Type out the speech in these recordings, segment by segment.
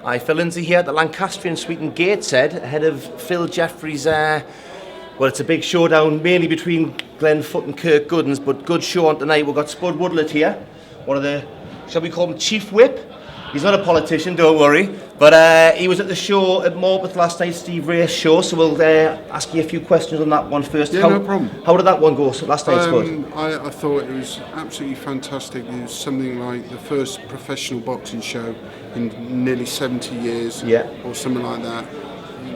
Hi, Phil Lindsay here at the Lancastrian Suite in Gateshead, ahead of Phil Jeffries', well, it's a big showdown, mainly between Glenn Foot and Kirk Goodins, but good show on tonight. We've got Spud Woollatt here, one of the, shall we call him Chief Whip? He's not a politician, don't worry, but he was at the show at Morpeth last night, Steve Ray's show, so we'll ask you a few questions on that one first. Yeah, no problem. How did that one go last night, Spud? I thought it was absolutely fantastic. It was something like the first professional boxing show in nearly 70 years, or something like that,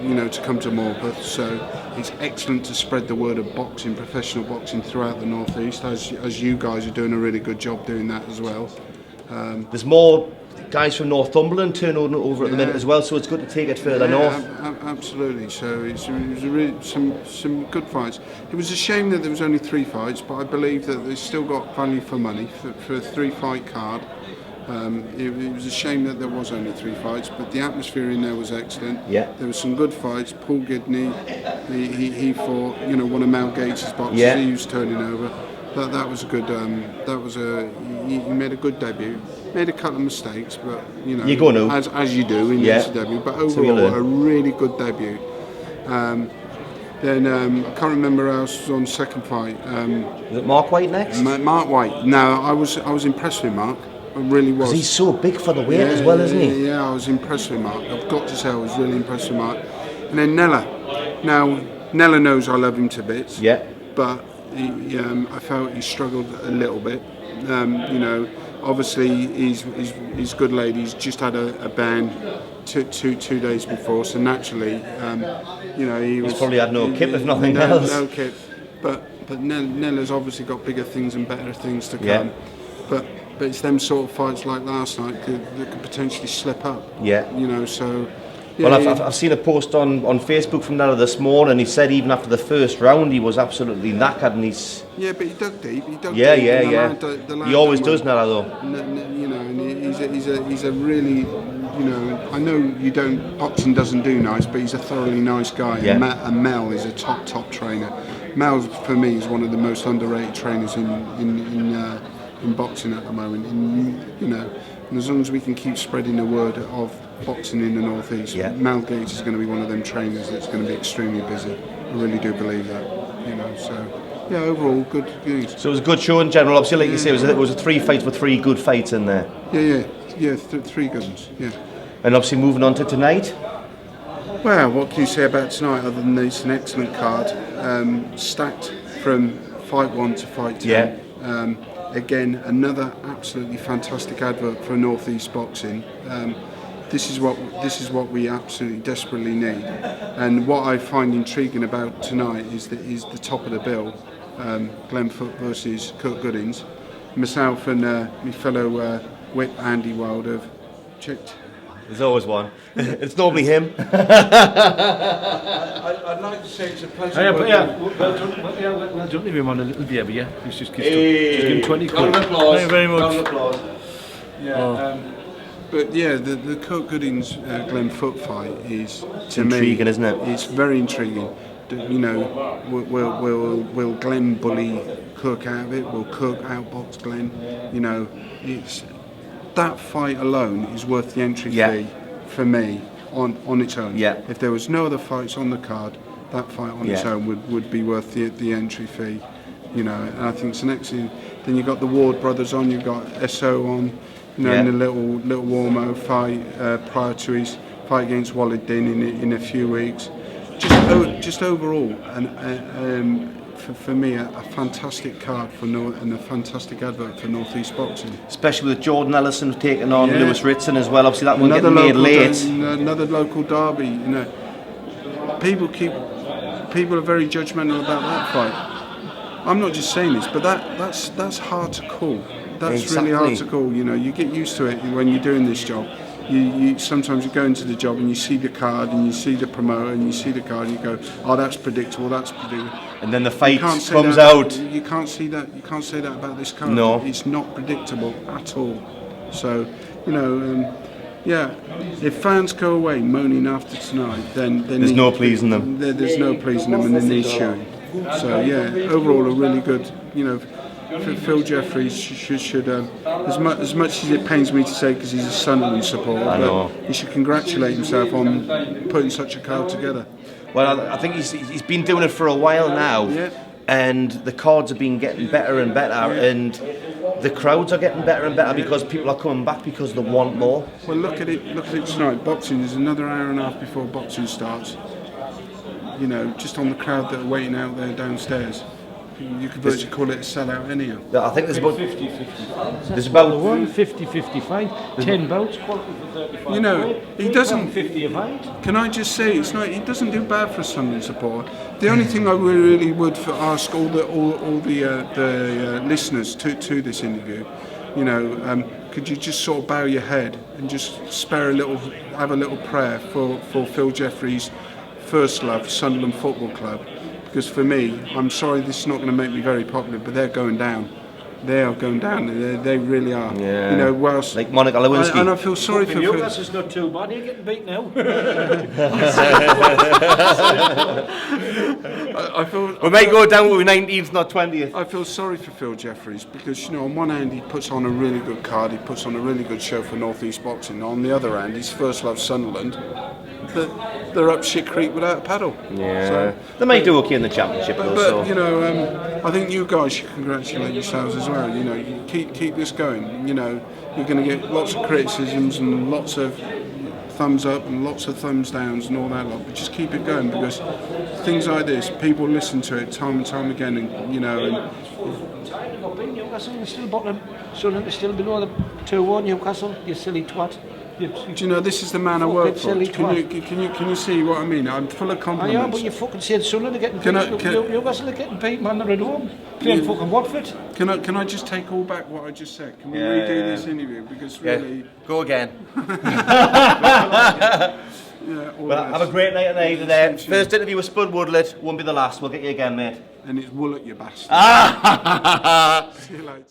you know, to come to Morpeth. So it's excellent to spread the word of boxing, professional boxing, throughout the North East, as you guys are doing a really good job doing that as well. There's more guys from Northumberland turning over at the minute as well, so it's good to take it further north. Absolutely. So it was really some good fights. It was a shame that there was only 3 fights, but I believe that they still got value for money for a 3-fight card. It was a shame that there was only 3 fights, but the atmosphere in there was excellent. Yeah. There were some good fights. Paul Gidney, he fought, you know, one of Mal Gates' boxers. He was turning over. That was a good. He made a good debut. Made a couple of mistakes, but you know, as you do in your debut. But overall, a really good debut. Then I can't remember who else was on the second fight. Was it Mark White next? Mark White. No, I was impressed with Mark. I really was. He's so big for the weight as well, isn't he? Yeah, I was impressed with Mark. I've got to say, I was really impressed with Mark. And then Nella. Now, Nella knows I love him to bits. Yeah. But I felt he struggled a little bit. You know, obviously his good lady's just had a ban two days before, so naturally, you know, he's probably had no kip if nothing else. No kip. But Nella's obviously got bigger things and better things to come. But it's them sort of fights like last night that could potentially slip up. Yeah. You know, so. Yeah, well, I've seen a post on Facebook from Nella this morning. He said even after the first round he was absolutely knackered, and he's. Yeah, but he dug deep. He dug deep. Yeah. He always does, Nella, though. You know, and he's a really, you know, I know you don't, boxing doesn't do nice, but he's a thoroughly nice guy. Yeah. And Mel is a top trainer. Mel, for me, is one of the most underrated trainers in boxing at the moment. You know, and as long as we can keep spreading the word of boxing in the North East, Mel Gates is going to be one of them trainers that's going to be extremely busy. I really do believe that. You know, so yeah, overall good news. So it was a good show in general. Obviously, like you say, it was a 3 fights with 3 good fights in there. Yeah, 3 good ones. Yeah. And obviously moving on to tonight. Well, what can you say about tonight other than it's an excellent card, stacked from fight 1 to fight 10. Yeah. Again, another absolutely fantastic advert for North East boxing. This is what we absolutely desperately need, and what I find intriguing about tonight is the top of the bill, Glenn Foot versus Kirk Goodins. Myself and my fellow whip Andy Wild have checked. There's always one. It's normally him. I'd like to say it's a pleasure. Well done if him on a little bit, yeah. He's just give him 20 quid. Thank you very much. But yeah, the Kirk Goodins Glenn Foot fight is to me intriguing, isn't it? It's very intriguing. You know, will Glenn bully Kirk out of it? Will Kirk outbox Glenn? You know, it's that fight alone is worth the entry fee for me on its own. Yeah. If there was no other fights on the card, that fight on its own would be worth the entry fee. You know, and I think it's an excellent. Then you've got the Ward brothers on. You've got SO on. You know, in a little warm-up fight prior to his fight against Wallidin in a few weeks. Just overall, and for me, a fantastic card and a fantastic advert for North East boxing. Especially with Jordan Ellison taking on Lewis Ritson as well. Obviously, that one getting made late. Another local derby. You know, people are very judgmental about that fight. I'm not just saying this, but that's hard to call. That's really hard to call. You know, you get used to it when you're doing this job. You sometimes you go into the job and you see the card and you see the promoter and you see the card and you go, oh, that's predictable, that's predictable. And then the fight comes out. You can't see that. You can't say that about this card. No, it's not predictable at all. So, you know, if fans go away moaning after tonight, then there's no pleasing them. There's no pleasing them, and then they're chewing. So yeah, overall a really good, you know. Phil Jeffries should as much as it pains me to say because he's a Sunderland supporter, but he should congratulate himself on putting such a card together. Well, I think he's been doing it for a while now, and the cards have been getting better and better, and the crowds are getting better and better because people are coming back because they want more. Well, look at it tonight. Boxing is another hour and a half before boxing starts. You know, just on the crowd that are waiting out there downstairs. You could virtually call it a sellout anyhow. I think there's about 50-50. There's about 50-55. 10 bouts, quality for 35. You know, he doesn't. 50 a fight. Can I just say, he doesn't do bad for a Sunderland supporter. The only thing I really would ask all the listeners to this interview, you know, could you just sort of bow your head and just have a little prayer for Phil Jeffries' first love, Sunderland Football Club. Because for me, I'm sorry this is not going to make me very popular, but they're going down. They are going down. They really are. Yeah. You know, whilst like Monica Lewinsky. And I feel sorry for you. That's just not too bad. You're getting beat now. I feel we may go down with 19th, not 20th. I feel sorry for Phil Jeffries because, you know, on one hand he puts on a really good card, he puts on a really good show for North East Boxing. On the other hand, his first love Sunderland. They're up shit creek without a paddle. Yeah, so, they may do okay in the championship. But you know, I think you guys should congratulate yourselves as well. You know, you keep this going. You know, you're going to get lots of criticisms and lots of thumbs up and lots of thumbs downs and all that lot. But just keep it going because things like this, people listen to it time and time again, and you know. Newcastle is still bottom. Sunderland is still below the 2-1. Newcastle, you silly twat. Do you know this is the man I work for? Can you see what I mean? I'm full of compliments. I am, but you fucking said Sunderland are getting beat. Newcastle are getting beat, man. They're at home playing fucking Watford. Can I just take all back what I just said? Can we redo this interview because really go again. Well, have a great night today. First interview with Spud Woollatt, won't be the last. We'll get you again, mate. And it's Woollatt, you bastard. Ah! See you later.